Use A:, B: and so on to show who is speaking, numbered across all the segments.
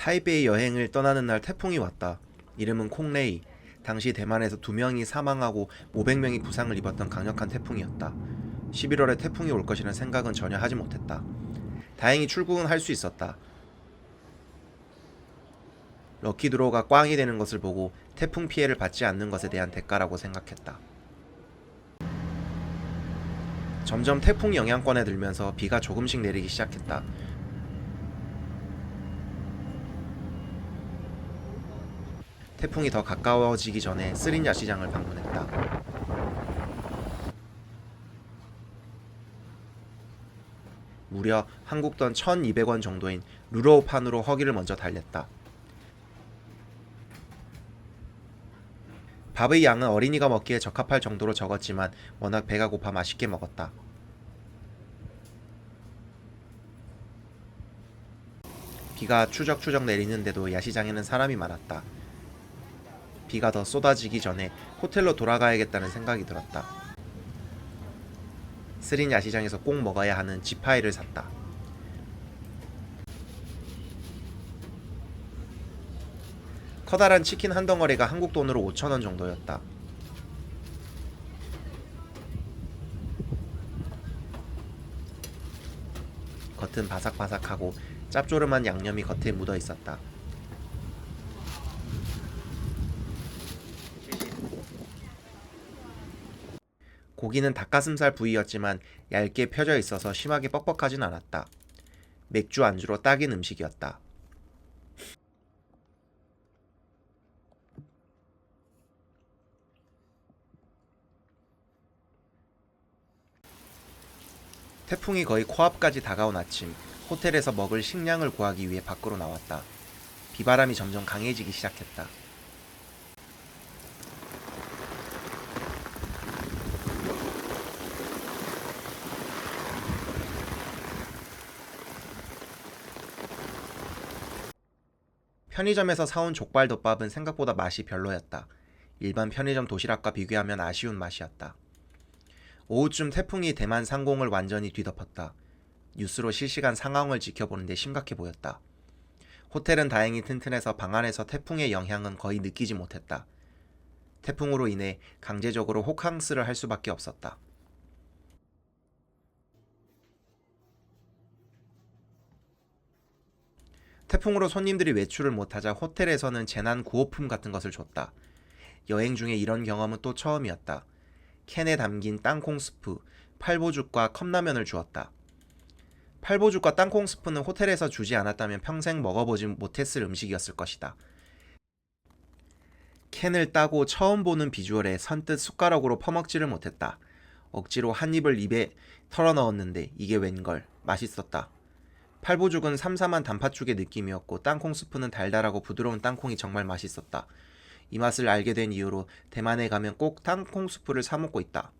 A: 타이베이 여행을 떠나는 날 태풍이 왔다. 이름은 콩레이. 당시 대만에서 2명이 사망하고 500명이 부상을 입었던 강력한 태풍이었다. 11월에 태풍이 올 것이라는 생각은 전혀 하지 못했다. 다행히 출국은 할 수 있었다. 럭키드로우가 꽝이 되는 것을 보고 태풍 피해를 받지 않는 것에 대한 대가라고 생각했다. 점점 태풍 영향권에 들면서 비가 조금씩 내리기 시작했다. 태풍이 더 가까워지기 전에 쓰린 야시장을 방문했다. 무려 한국 돈 1,200원 정도인 루로우판으로 허기를 먼저 달랬다. 밥의 양은 어린이가 먹기에 적합할 정도로 적었지만 워낙 배가 고파 맛있게 먹었다. 비가 추적추적 내리는데도 야시장에는 사람이 많았다. 비가 더 쏟아지기 전에 호텔로 돌아가야겠다는 생각이 들었다. 쓰린 야시장에서 꼭 먹어야 하는 지파이를 샀다. 커다란 치킨 한 덩어리가 한국 돈으로 5,000원 정도였다. 겉은 바삭바삭하고 짭조름한 양념이 겉에 묻어 있었다. 고기는 닭가슴살 부위였지만 얇게 펴져 있어서 심하게 뻑뻑하진 않았다. 맥주 안주로 딱인 음식이었다. 태풍이 거의 코앞까지 다가온 아침, 호텔에서 먹을 식량을 구하기 위해 밖으로 나왔다. 비바람이 점점 강해지기 시작했다. 편의점에서 사온 족발덮밥은 생각보다 맛이 별로였다. 일반 편의점 도시락과 비교하면 아쉬운 맛이었다. 오후쯤 태풍이 대만 상공을 완전히 뒤덮었다. 뉴스로 실시간 상황을 지켜보는데 심각해 보였다. 호텔은 다행히 튼튼해서 방 안에서 태풍의 영향은 거의 느끼지 못했다. 태풍으로 인해 강제적으로 호캉스를 할 수밖에 없었다. 태풍으로 손님들이 외출을 못하자 호텔에서는 재난 구호품 같은 것을 줬다. 여행 중에 이런 경험은 또 처음이었다. 캔에 담긴 땅콩 스프, 팔보죽과 컵라면을 주었다. 팔보죽과 땅콩 스프는 호텔에서 주지 않았다면 평생 먹어보지 못했을 음식이었을 것이다. 캔을 따고 처음 보는 비주얼에 선뜻 숟가락으로 퍼먹지를 못했다. 억지로 한 입을 입에 털어 넣었는데 이게 웬걸, 맛있었다. 팔보죽은 삼삼한 단팥죽의 느낌이었고 땅콩 스프는 달달하고 부드러운 땅콩이 정말 맛있었다. 이 맛을 알게 된 이후로 대만에 가면 꼭 땅콩 스프를 사 먹고 있다.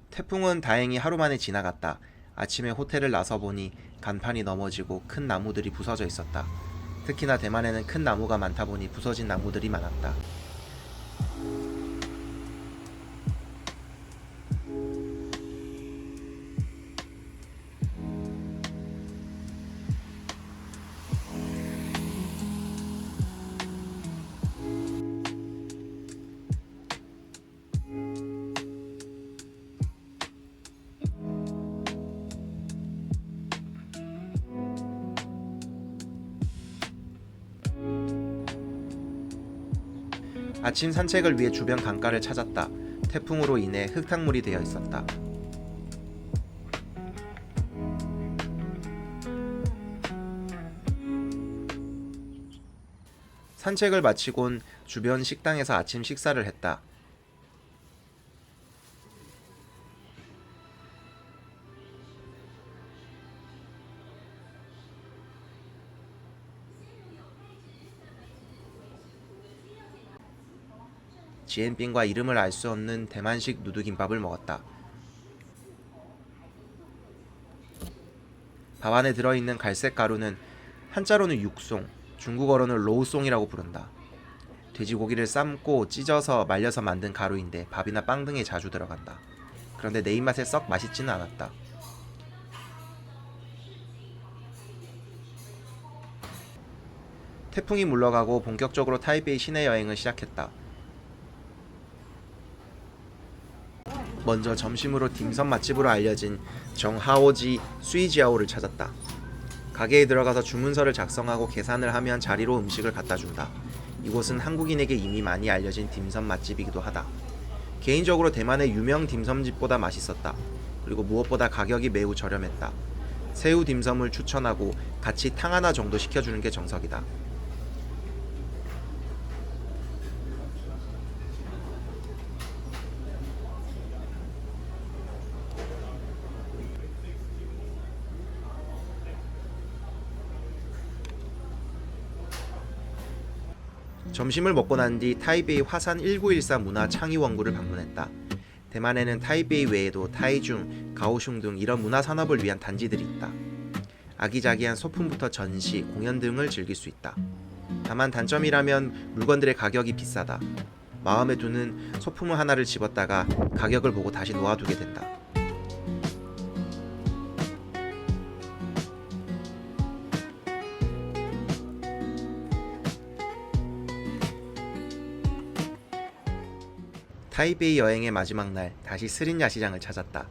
A: 태풍은 다행히 하루 만에 지나갔다. 아침에 호텔을 나서 보니 간판이 넘어지고 큰 나무들이 부서져 있었다. 특히나 대만에는 큰 나무가 많다 보니 부서진 나무들이 많았다. 아침 산책을 위해 주변 강가를 찾았다. 태풍으로 인해 흙탕물이 되어 있었다. 산책을 마치곤 주변 식당에서 아침 식사를 했다. 지엔빙과 이름을 알 수 없는 대만식 누드김밥을 먹었다. 밥 안에 들어있는 갈색 가루는 한자로는 육송, 중국어로는 로우송이라고 부른다. 돼지고기를 삶고 찢어서 말려서 만든 가루인데 밥이나 빵 등에 자주 들어간다. 그런데 내 입맛에 썩 맛있지는 않았다. 태풍이 물러가고 본격적으로 타이베이 시내 여행을 시작했다. 먼저 점심으로 딤섬 맛집으로 알려진 정하오지 수이지아오를 찾았다. 가게에 들어가서 주문서를 작성하고 계산을 하면 자리로 음식을 갖다 준다. 이곳은 한국인에게 이미 많이 알려진 딤섬 맛집이기도 하다. 개인적으로 대만의 유명 딤섬집보다 맛있었다. 그리고 무엇보다 가격이 매우 저렴했다. 새우 딤섬을 추천하고 같이 탕 하나 정도 시켜주는 게 정석이다. 점심을 먹고 난 뒤 타이베이 화산 1914 문화 창의 원구를 방문했다. 대만에는 타이베이 외에도 타이중, 가오슝 등 이런 문화 산업을 위한 단지들이 있다. 아기자기한 소품부터 전시, 공연 등을 즐길 수 있다. 다만 단점이라면 물건들의 가격이 비싸다. 마음에 드는 소품을 하나를 집었다가 가격을 보고 다시 놓아두게 된다. 타이베이 여행의 마지막 날 다시 스린 야시장을 찾았다.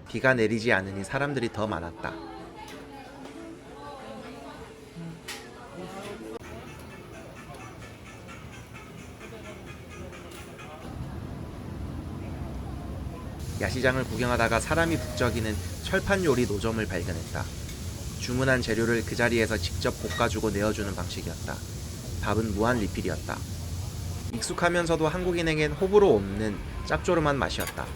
A: 비가 내리지 않으니 사람들이 더 많았다. 야시장을 구경하다가 사람이 북적이는 철판 요리 노점을 발견했다. 주문한 재료를 그 자리에서 직접 볶아주고 내어주는 방식이었다. 밥은 무한 리필이었다. 익숙하면서도 한국인에겐 호불호 없는 짭조름한 맛이었다.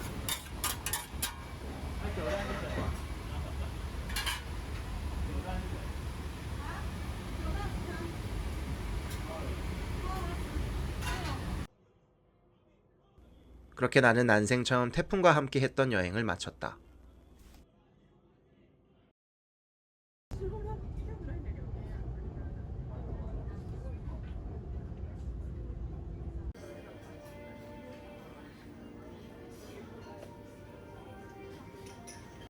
A: 그렇게 나는 난생 처음 태풍과 함께 했던 여행을 마쳤다.